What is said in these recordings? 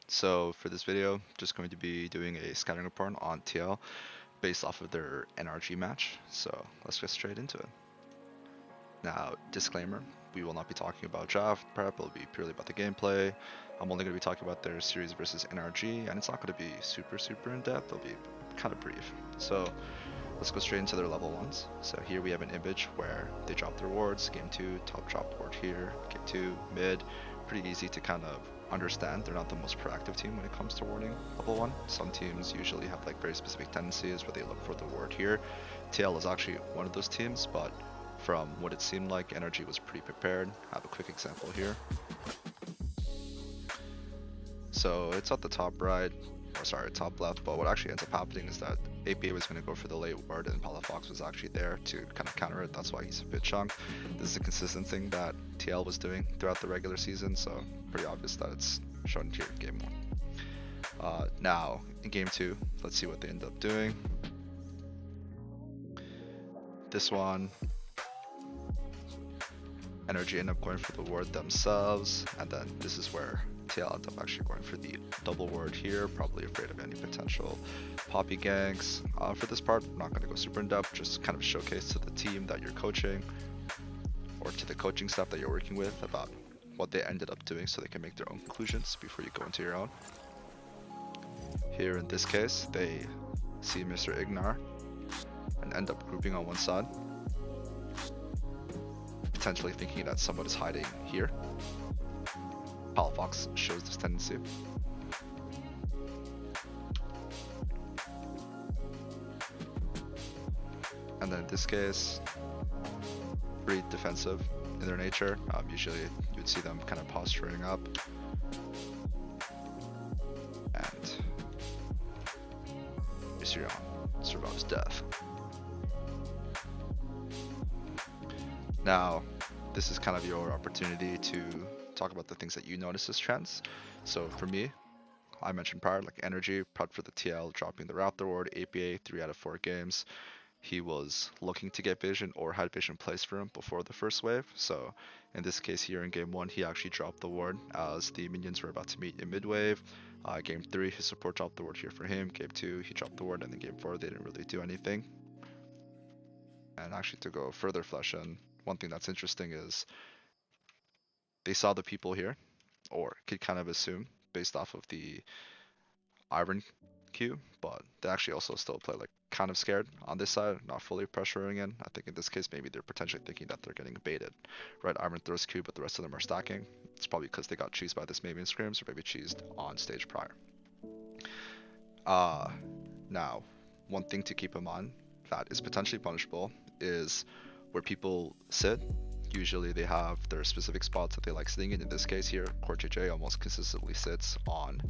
So for this video, just going to be doing a scouting report on TL based off of their NRG match. So let's get straight into it. Now, disclaimer, we will not be talking about draft prep, it'll be purely about the gameplay. I'm only going to be talking about their series versus NRG, and it's not going to be super in depth, it'll be kind of brief. So let's go straight into their level ones. So here we have an image where they drop their wards. Game 2, top drop ward here. Game 2, mid. Pretty easy to kind of understand. They're not the most proactive team when it comes to warding level 1. Some teams usually have like very specific tendencies where they look for the ward here. TL is actually one of those teams, but from what it seemed like, NRG was pretty prepared. I have a quick example here. So it's at the top right, or sorry, top left, but what actually ends up happening is that APA was going to go for the late ward and Palafox was actually there to kind of counter it. That's why he's a bit chunk. This is a consistent thing that TL was doing throughout the regular season, so pretty obvious that it's shown here in game 1. Now, in game 2, let's see what they end up doing. This one, NRG end up going for the ward themselves, and then this is where TL end up actually going for the double ward here, probably afraid of any potential poppy ganks. For this part, I'm not going to go super in depth, just kind of showcase to the team that you're coaching or to the coaching staff that you're working with about what they ended up doing so they can make their own conclusions before you go into your own. Here in this case, they see Mr. Ignar and end up grouping on one side, potentially thinking that someone is hiding here. Palafox shows this tendency. And then in this case, pretty defensive in their nature. Usually you'd see them kind of posturing up. And Mysterion survives death. Now, this is kind of your opportunity to talk about the things that you notice as trends. So for me, I mentioned prior, like NRG, prepped for the TL, dropping the Raptor ward, APA, 3 out of 4 games. He was looking to get vision or had vision placed for him before the first wave. So in this case here in game 1, he actually dropped the ward as the minions were about to meet in mid wave. Game 3, his support dropped the ward here for him. Game 2, he dropped the ward, and then game 4, they didn't really do anything. And actually to go further flesh in, one thing that's interesting is they saw the people here, or could kind of assume based off of the Iron queue, but they actually also still play like kind of scared on this side, not fully pressuring in. I think in this case maybe they're potentially thinking that they're getting baited. Right, Iron throws Q, but the rest of them are stacking. It's probably because they got cheesed by this maybe in scrims or maybe cheesed on stage prior. Now, one thing to keep in mind that is potentially punishable is where people sit. Usually they have their specific spots that they like sitting in. In this case here, CoreJJ almost consistently sits on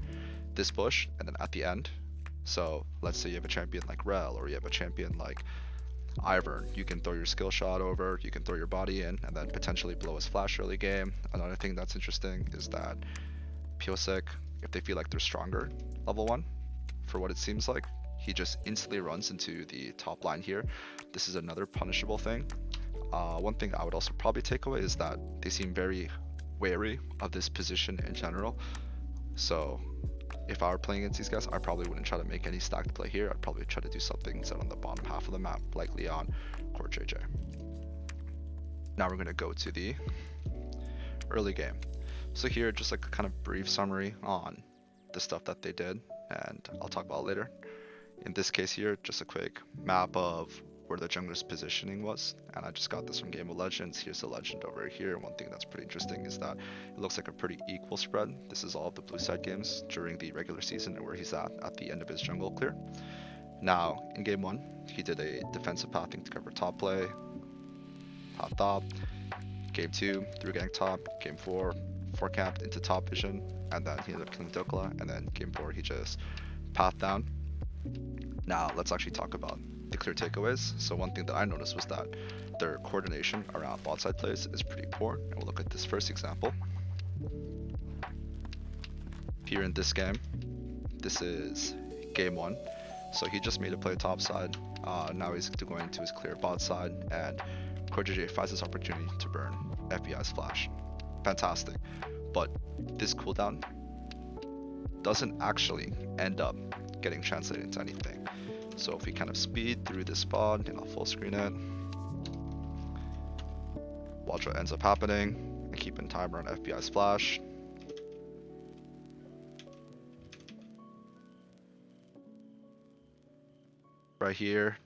this bush and then at the end. So let's say you have a champion like Rel or you have a champion like Ivern, you can throw your skill shot over, you can throw your body in, and then potentially blow his flash early game. Another thing that's interesting is that Pyosik, if they feel like they're stronger level 1, for what it seems like, he just instantly runs into the top line here. This is another punishable thing. One thing I would also probably take away is that they seem very wary of this position in general. So if I were playing against these guys, I probably wouldn't try to make any stacked play here. I'd probably try to do something set on the bottom half of the map, likely on CoreJJ. Now we're going to go to the early game. So here, just like a kind of brief summary on the stuff that they did, and I'll talk about it later. In this case here, just a quick map of where the jungler's positioning was, and I just got this from Game of Legends. Here's the legend over here. One thing that's pretty interesting is that it looks like a pretty equal spread. This is all of the blue side games during the regular season and where he's at the end of his jungle clear. Now, in Game 1, he did a defensive pathing to cover top play, path top. Game 2, through gank top. Game 4, 4 camped into top vision, and then he ended up killing Dokla, and then Game 4, he just pathed down. Now, let's actually talk about the clear takeaways. So one thing that I noticed was that their coordination around bot side plays is pretty poor, and we'll look at this first example. Here in this game, this is game 1. So he just made a play top side. Now he's going to his clear bot side, and CoreJJ finds this opportunity to burn FBI's flash. Fantastic. But this cooldown doesn't actually end up getting translated into anything. So if we kind of speed through this spot, and I'll full screen it, watch what ends up happening, and keep in timer on FPI's flash. Right here,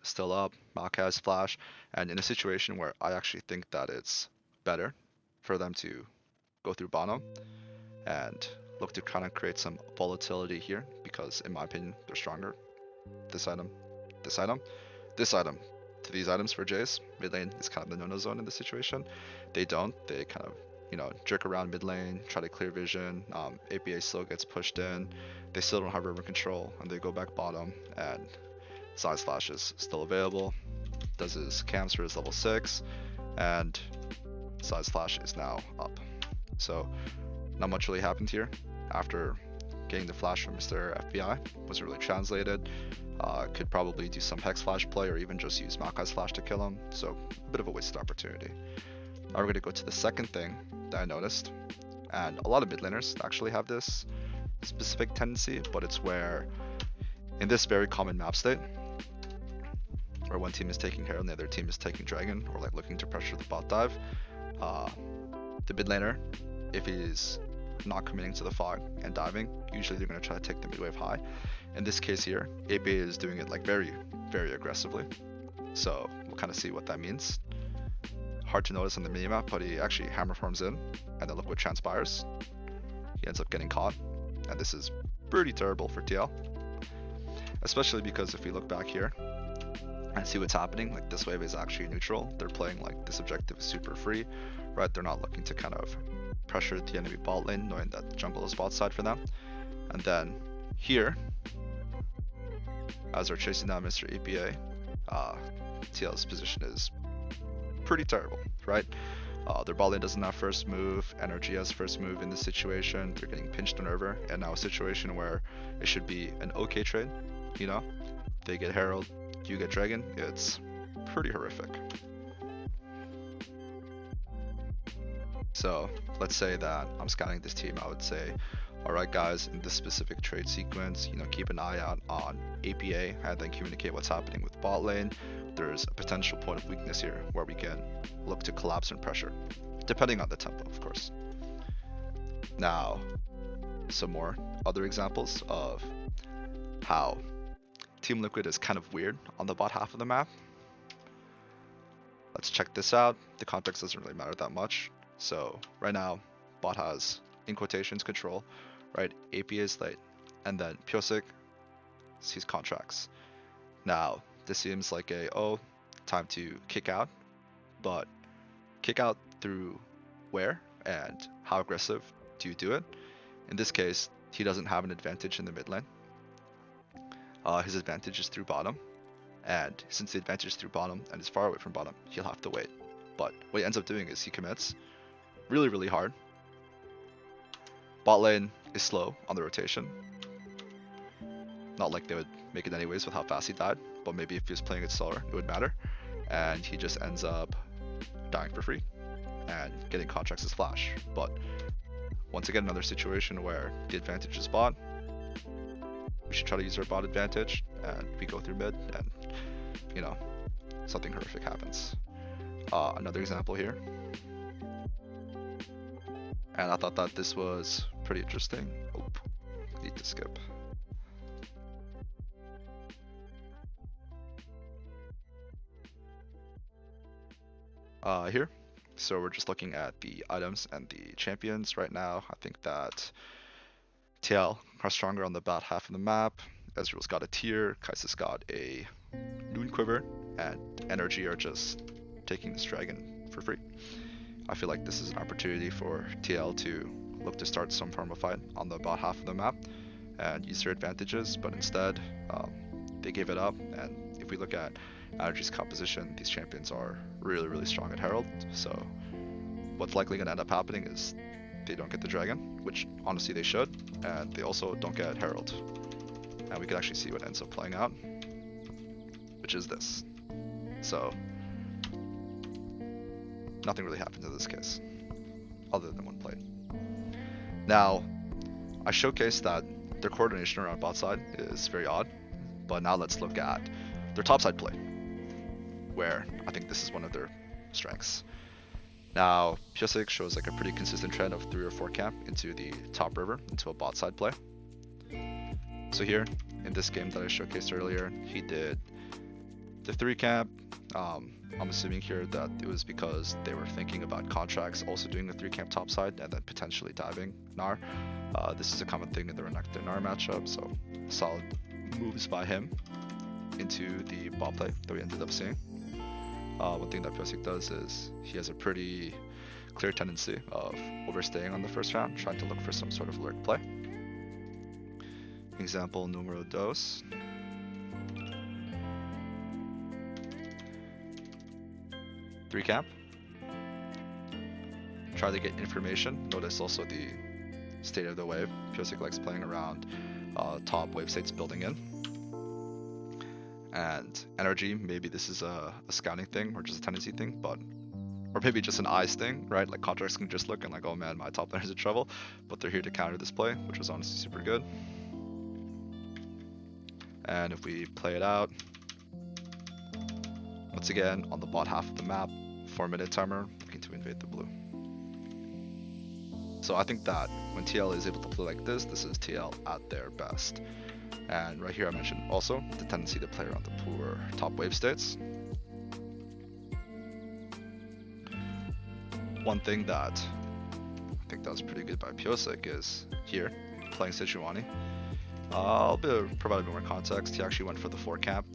still up, Maokai flash, and in a situation where I actually think that it's better for them to go through bottom and look to kind of create some volatility here, because in my opinion, they're stronger. This item, this item, this item. To these items for Jace, mid lane is kind of the no-no zone in this situation. They don't. They kind of, jerk around mid lane, try to clear vision. APA still gets pushed in. They still don't have river control, and they go back bottom, and Size Flash is still available. Does his cams for his level 6, and Size Flash is now up. So not much really happened here after getting the flash from Mr. FBI. Wasn't really translated. Could probably do some Hex Flash play or even just use Maokai's Flash to kill him. So a bit of a wasted opportunity. Now we're going to go to the second thing that I noticed. And a lot of mid laners actually have this specific tendency, but it's where in this very common map state, where one team is taking Herald and the other team is taking Dragon, or like looking to pressure the bot dive, the mid laner, if he's not committing to the fog and diving, usually they're going to try to take the mid wave high. In this case here, APA is doing it like very, very aggressively. So we'll kind of see what that means. Hard to notice on the minimap, but he actually hammer farms in, and then look what transpires. He ends up getting caught, and this is pretty terrible for TL. Especially because if we look back here and see what's happening, like this wave is actually neutral. They're playing like this objective is super free, right? They're not looking to kind of pressure the enemy bot lane, knowing that the jungle is bot side for them. And then here, as they're chasing down Mr. APA, TL's position is pretty terrible, right? Their bot lane doesn't have first move, NRG has first move in this situation, they're getting pinched on Urver, and now a situation where it should be an okay trade, they get Herald, you get Dragon, it's pretty horrific. So let's say that I'm scouting this team, I would say, alright guys, in this specific trade sequence, keep an eye out on APA and then communicate what's happening with bot lane. There's a potential point of weakness here where we can look to collapse and pressure, depending on the tempo, of course. Now, some more other examples of how Team Liquid is kind of weird on the bot half of the map. Let's check this out. The context doesn't really matter that much. So right now, bot has, in quotations, control, right? APA is late, and then Pyosik sees contracts. Now, this seems like time to kick out, but kick out through where and how aggressive do you do it? In this case, he doesn't have an advantage in the mid lane. His advantage is through bottom, and since the advantage is through bottom and is far away from bottom, he'll have to wait. But what he ends up doing is he commits really, really hard. Bot lane is slow on the rotation. Not like they would make it anyways with how fast he died, but maybe if he was playing it slower, it would matter. And he just ends up dying for free and getting contracts as flash. But once again, another situation where the advantage is bot. We should try to use our bot advantage, and we go through mid, and something horrific happens. Another example here, and I thought that this was pretty interesting. Need to skip. Here, so we're just looking at the items and the champions right now. I think that TL are stronger on the bot half of the map. Ezreal's got a tier, Kai'Sa's got a Rune Quiver, and NRG are just taking this dragon for free. I feel like this is an opportunity for TL to look to start some form of fight on the bot half of the map and use their advantages, but instead they gave it up. And if we look at NRG's composition, these champions are really, really strong at Herald. So what's likely going to end up happening is they don't get the dragon, which honestly they should, and they also don't get Herald. And we can actually see what ends up playing out, which is this. So nothing really happens in this case, other than one play. Now, I showcased that their coordination around bot side is very odd, but now let's look at their top side play, where I think this is one of their strengths. Now, Pyosik shows like a pretty consistent trend of 3 or 4 camp into the top river, into a bot side play. So here, in this game that I showcased earlier, he did the 3 camp. I'm assuming here that it was because they were thinking about contracts also doing the 3 camp top side and then potentially diving Gnar. This is a common thing in the Renekton Gnar matchup, so solid moves by him into the bot play that we ended up seeing. One thing that Pyosik does is he has a pretty clear tendency of overstaying on the first round, trying to look for some sort of lurk play. Example numero dos. Three camp. Try to get information. Notice also the state of the wave. Pyosik likes playing around top wave states building in. And energy, maybe this is a scouting thing or just a tendency thing, but or maybe just an eyes thing, right? Like contracts can just look and like, oh man, my top laner's in trouble, but they're here to counter this play, which was honestly super good. And if we play it out, once again, on the bot half of the map, 4-minute timer, looking to invade the blue. So I think that when TL is able to play like this is TL at their best. And right here I mentioned also the tendency to play around the poor top wave states. One thing that I think that was pretty good by Pyosik is here, playing Sejuani. I'll provide a bit more context. He actually went for the 4 camp,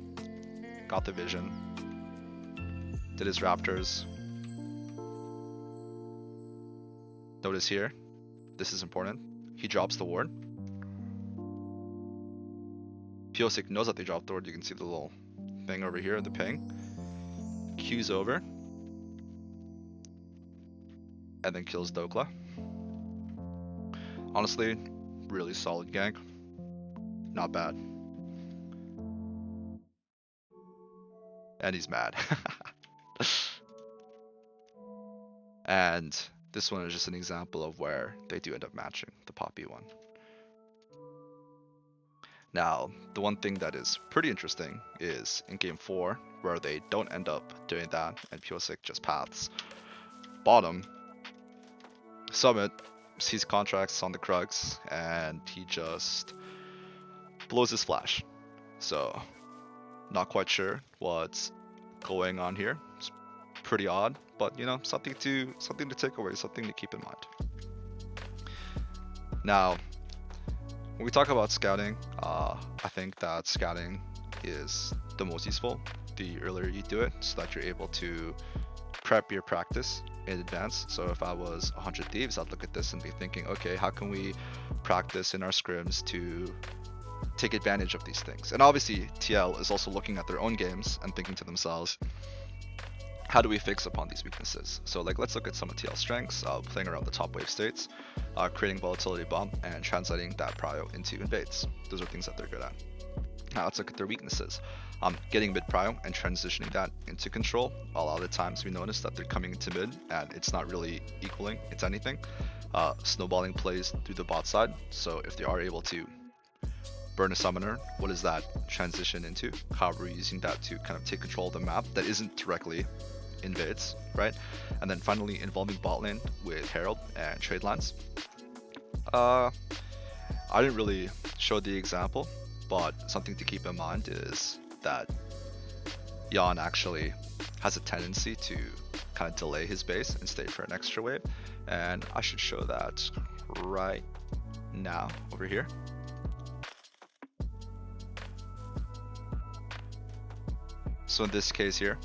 got the vision, did his Raptors. Notice here, this is important, he drops the ward. Pyosik knows that they dropped the ward, you can see the little thing over here, the ping. Q's over. And then kills Dokla. Honestly, really solid gank. Not bad. And he's mad. And this one is just an example of where they do end up matching the Poppy one. Now, the one thing that is pretty interesting is in game 4, where they don't end up doing that and Pyosik just paths bottom. Summit sees contracts on the Krugs and he just blows his flash. So, not quite sure what's going on here. It's pretty odd, but you know, something to take away, something to keep in mind. Now, when we talk about scouting, I think that scouting is the most useful the earlier you do it, so that you're able to prep your practice in advance. So if I was 100 Thieves, I'd look at this and be thinking, okay, how can we practice in our scrims to take advantage of these things? And obviously TL is also looking at their own games and thinking to themselves, how do we fix upon these weaknesses? So like, let's look at some of TL's strengths, playing around the top wave states, creating volatility bomb, and translating that prio into invades. Those are things that they're good at. Now let's look at their weaknesses. Getting mid prio and transitioning that into control. A lot of the times we notice that they're coming into mid and it's not really equaling, it's anything. Snowballing plays through the bot side, so if they are able to burn a summoner, what does that transition into? How are we using that to kind of take control of the map that isn't directly invades, right? And then finally involving bot lane with Herald and trade lines. I didn't really show the example, but something to keep in mind is that Jan actually has a tendency to kind of delay his base and stay for an extra wave, and I should show that right now over here. So in this case here,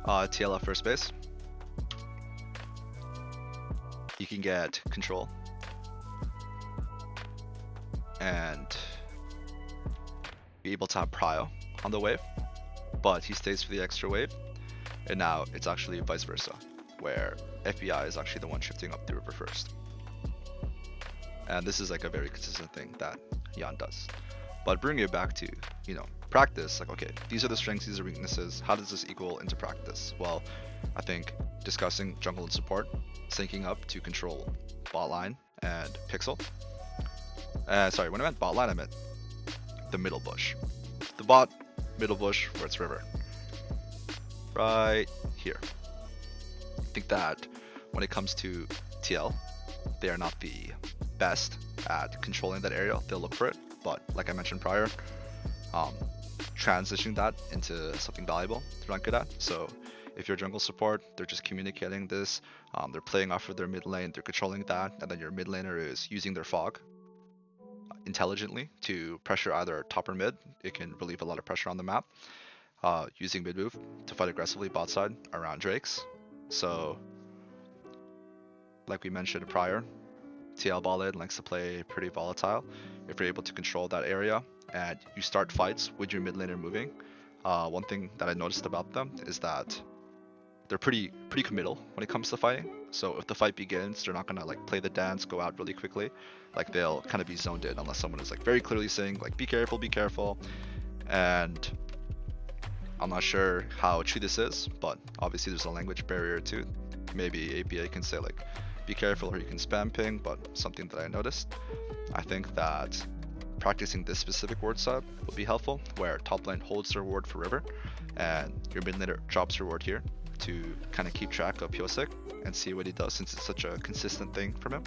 TLF first base, you can get control and be able to have prio on the wave, but he stays for the extra wave, and now it's actually vice versa, where FBI is actually the one shifting up the river first. And this is like a very consistent thing that Jan does. But bringing it back to, you know, practice, like, okay, these are the strengths, these are weaknesses, how does this equal into practice? Well, I think discussing jungle and support, syncing up to control bot line and Pixel. Sorry, when I meant bot line, I meant the middle bush. The bot, middle bush, where it's river. Right here. I think that when it comes to TL, they are not the best at controlling that area. They'll look for it, but like I mentioned prior, transitioning that into something valuable, they're not good at. So if you're jungle support, they're just communicating this, they're playing off of their mid lane, they're controlling that, and then your mid laner is using their fog intelligently to pressure either top or mid. It can relieve a lot of pressure on the map, using mid move to fight aggressively bot side around Drakes. So like we mentioned prior, TL bot lane likes to play pretty volatile. If you're able to control that area and you start fights with your mid laner moving, one thing that I noticed about them is that they're pretty committal when it comes to fighting. So if the fight begins, they're not gonna like play the dance, go out really quickly. Like they'll kind of be zoned in unless someone is like very clearly saying like be careful. And I'm not sure how true this is, but obviously there's a language barrier too. Maybe APA can say like be careful, or you can spam ping, but something that I noticed, I think that practicing this specific word set will be helpful, where top lane holds their ward for river and your mid laner drops your ward here to kind of keep track of Pyosik and see what he does, since it's such a consistent thing from him.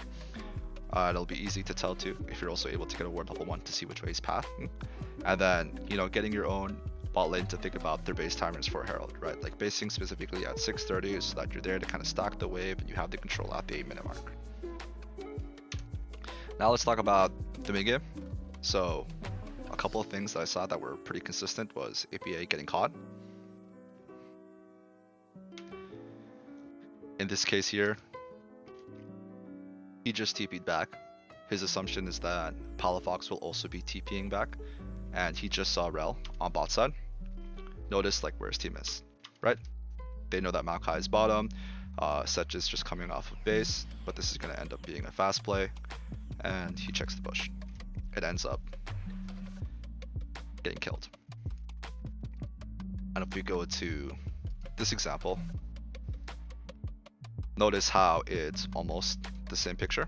It'll be easy to tell too if you're also able to get a ward level 1 to see which way he's pathing. And then, you know, getting your own bot lane to think about their base timers for Herald, right? Like basing specifically at 6:30 so that you're there to kind of stack the wave and you have the control at the 8-minute mark. Now let's talk about the mid game. So a couple of things that I saw that were pretty consistent was APA getting caught. In this case here, he just TP'd back. His assumption is that Palafox will also be TPing back, and he just saw Rel on bot side. Notice like where his team is, right? They know that Maokai is bottom, Setch is just coming off of base, but this is going to end up being a fast play, and he checks the bush. It ends up getting killed. And if we go to this example, notice how it's almost the same picture.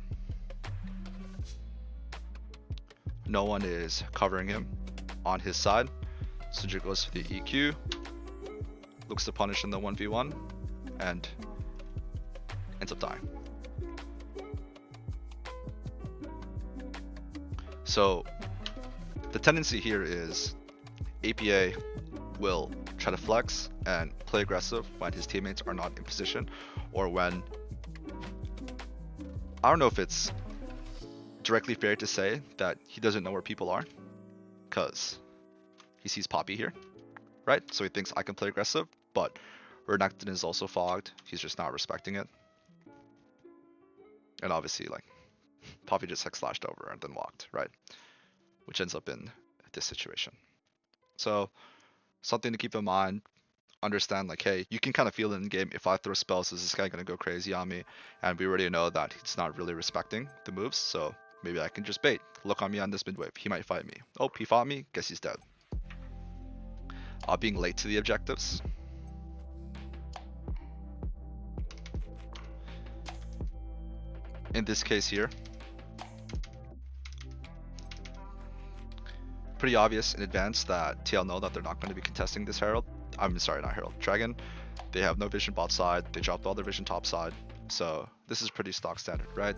No one is covering him on his side. Sundra goes for the EQ, looks to punish in the 1v1, and ends up dying. So the tendency here is APA will try to flex and play aggressive when his teammates are not in position, or when, I don't know if it's directly fair to say that he doesn't know where people are, because he sees Poppy here, right? So he thinks I can play aggressive, but Renekton is also fogged. He's just not respecting it. And obviously, like, Poppy just like slashed over and then walked, right? Which ends up in this situation. So something to keep in mind. Understand like, hey, you can kind of feel it in game. If I throw spells, is this guy gonna go crazy on me? And we already know that he's not really respecting the moves, so maybe I can just bait. Look on me on this mid wave. He might fight me. Oh, he fought me. Guess he's dead. Being late to the objectives. In this case here, pretty obvious in advance that TL know that they're not going to be contesting this Herald. I'm sorry, not Herald, Dragon. They have no vision bot side. They dropped all their vision top side. So this is pretty stock standard, right?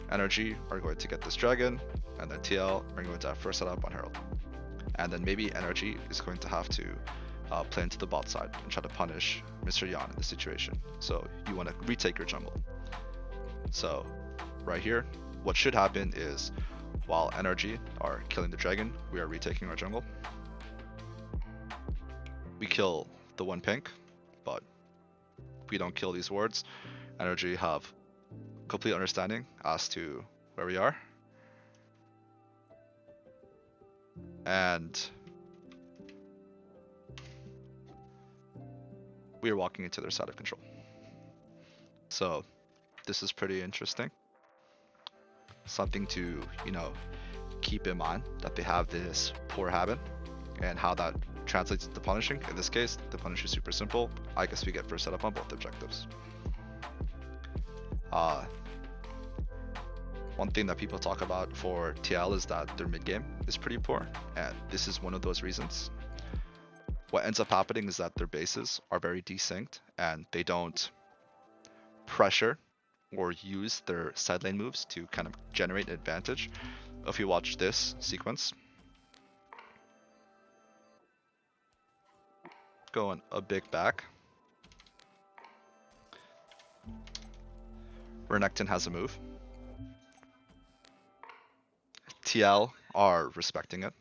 NRG are going to get this Dragon, and then TL are going to have first setup on Herald. And then maybe NRG is going to have to play into the bot side and try to punish Mr. Yan in this situation. So you want to retake your jungle. So right here, what should happen is while NRG are killing the Dragon, we are retaking our jungle. We kill the one pink, but we don't kill these wards. NRG have complete understanding as to where we are. And we are walking into their side of control. So this is pretty interesting. Something to, you know, keep in mind that they have this poor habit and how that translates to punishing. In this case, the punish is super simple. I guess we get first setup on both objectives. one thing that people talk about for TL is that their mid game is pretty poor, and this is one of those reasons. What ends up happening is that their bases are very desynced and they don't pressure or use their side lane moves to kind of generate an advantage. If you watch this sequence, going a big back, Renekton has a move. TL are respecting it,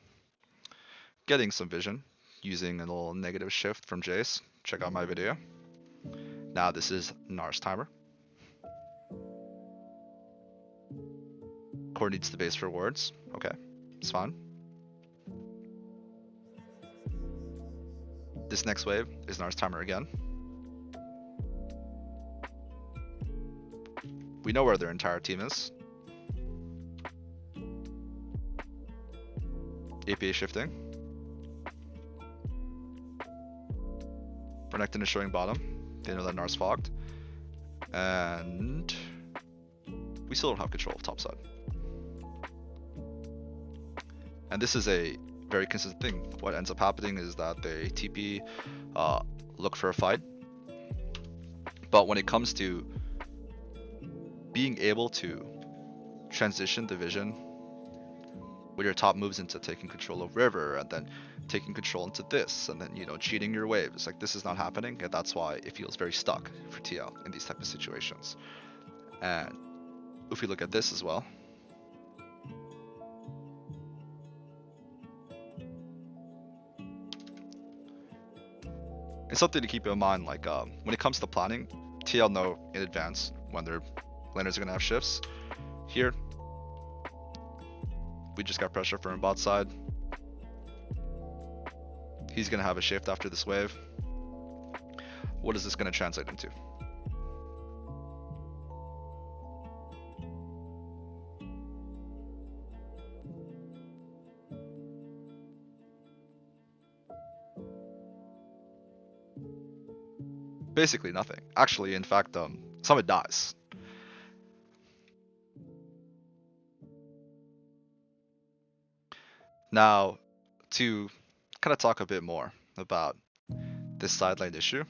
getting some vision, using a little negative shift from Jace. Check out my video. Now this is Nars timer. Core needs the base for wards. Okay, it's fine. This next wave is Nars timer again. We know where their entire team is. APA shifting. Renekton is showing bottom. They know that Nars fogged. And we still don't have control of top side. And this is a very consistent thing. What ends up happening is that they TP, look for a fight. But when it comes to being able to transition the vision with your top moves into taking control of river and then taking control into this and then, you know, cheating your waves, like this is not happening, and that's why it feels very stuck for TL in these type of situations. And if we look at this as well, it's something to keep in mind. Like when it comes to planning, TL know in advance when their laners are gonna have shifts. Here, we just got pressure from bot side. He's gonna have a shift after this wave. What is this gonna translate into? Basically nothing. Actually, in fact, Summit dies. Now, to kind of talk a bit more about this sideline issue,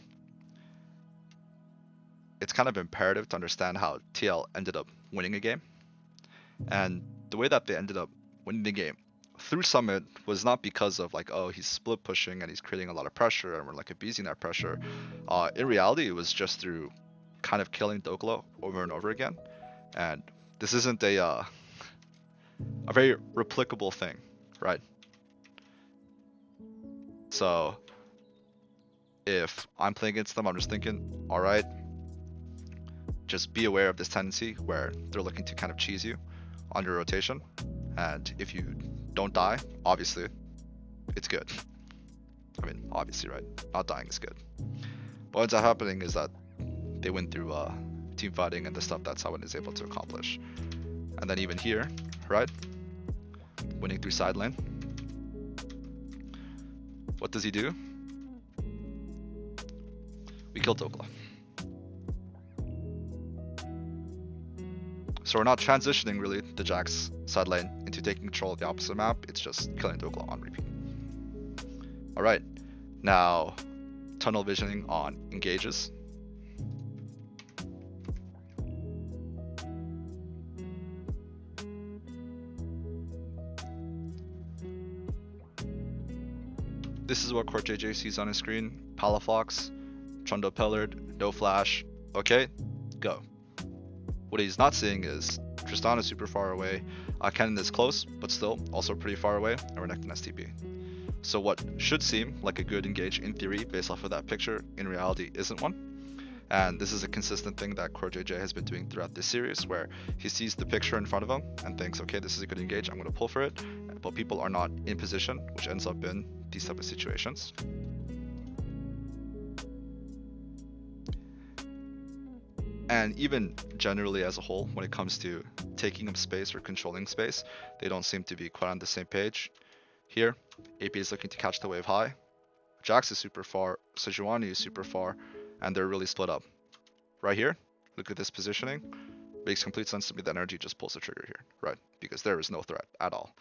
it's kind of imperative to understand how TL ended up winning a game. And the way that they ended up winning the game through Summit was not because of like, oh, he's split pushing and he's creating a lot of pressure and we're like abusing that pressure. In reality, it was just through kind of killing Doklo over and over again. And this isn't a very replicable thing, right? So if I'm playing against them, I'm just thinking, all right, just be aware of this tendency where they're looking to kind of cheese you on your rotation. And if you don't die, obviously, it's good. I mean, obviously, right? Not dying is good. But what ends up happening is that they win through team fighting and the stuff that Sawan is able to accomplish. And then even here, right? Winning through side lane. What does he do? We killed Dokla. So we're not transitioning really the Jax side lane into taking control of the opposite map. It's just killing Dokla on repeat. Alright, now tunnel visioning on engages. This is what CourtJJ sees on his screen. Palafox, Trundle Pellard, no flash. Okay, go. What he's not seeing is Tristan is super far away. Kennen is close, but still also pretty far away, and Renekton has TP. So what should seem like a good engage in theory based off of that picture, in reality isn't one. And this is a consistent thing that CourtJJ has been doing throughout this series, where he sees the picture in front of him and thinks, okay, this is a good engage, I'm going to pull for it. But people are not in position, which ends up in these type of situations. And even generally as a whole, when it comes to taking up space or controlling space, they don't seem to be quite on the same page. Here, AP is looking to catch the wave high. Jax is super far, Sejuani is super far, and they're really split up. Right here, look at this positioning. Makes complete sense to me that Energy just pulls the trigger here, right? Because there is no threat at all.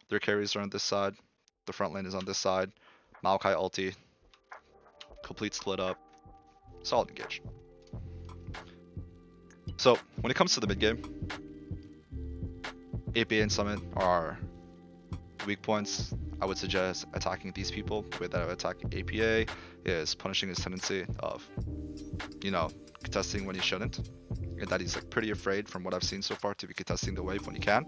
Their carries are on this side. The front lane is on this side. Maokai ulti. Complete split up. Solid engage. So when it comes to the mid game, APA and Summit are weak points. I would suggest attacking these people. The way that I would attack APA is punishing his tendency of, contesting when he shouldn't. And that he's like pretty afraid from what I've seen so far to be contesting the wave when he can.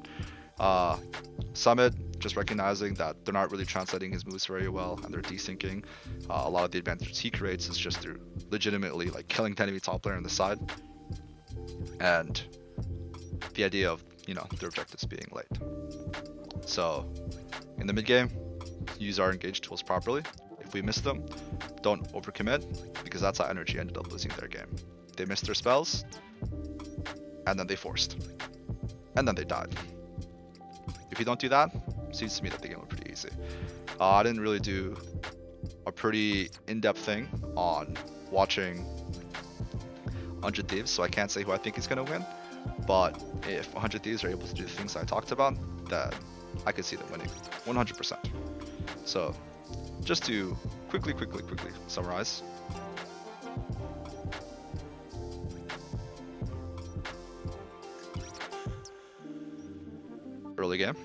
Summit, just recognizing that they're not really translating his moves very well and they're desyncing. A lot of the advantage he creates is just through legitimately like killing the enemy top player on the side. And the idea of, their objectives being late. So in the mid game, use our engage tools properly. If we miss them, don't overcommit, because that's how Energy ended up losing their game. They missed their spells, and then they forced. And then they died. If you don't do that, it seems to me that the game was pretty easy. I didn't really do a pretty in-depth thing on watching 100 Thieves, so I can't say who I think is going to win. But if 100 Thieves are able to do the things I talked about, then I could see them winning 100%. So just to quickly summarize. Early game.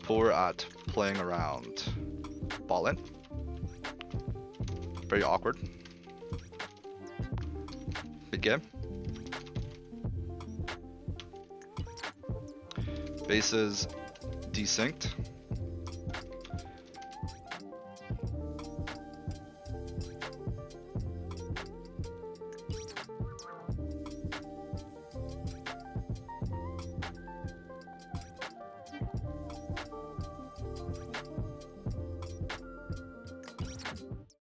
Poor at playing around ball in. Very awkward. Mid game. Bases desynced.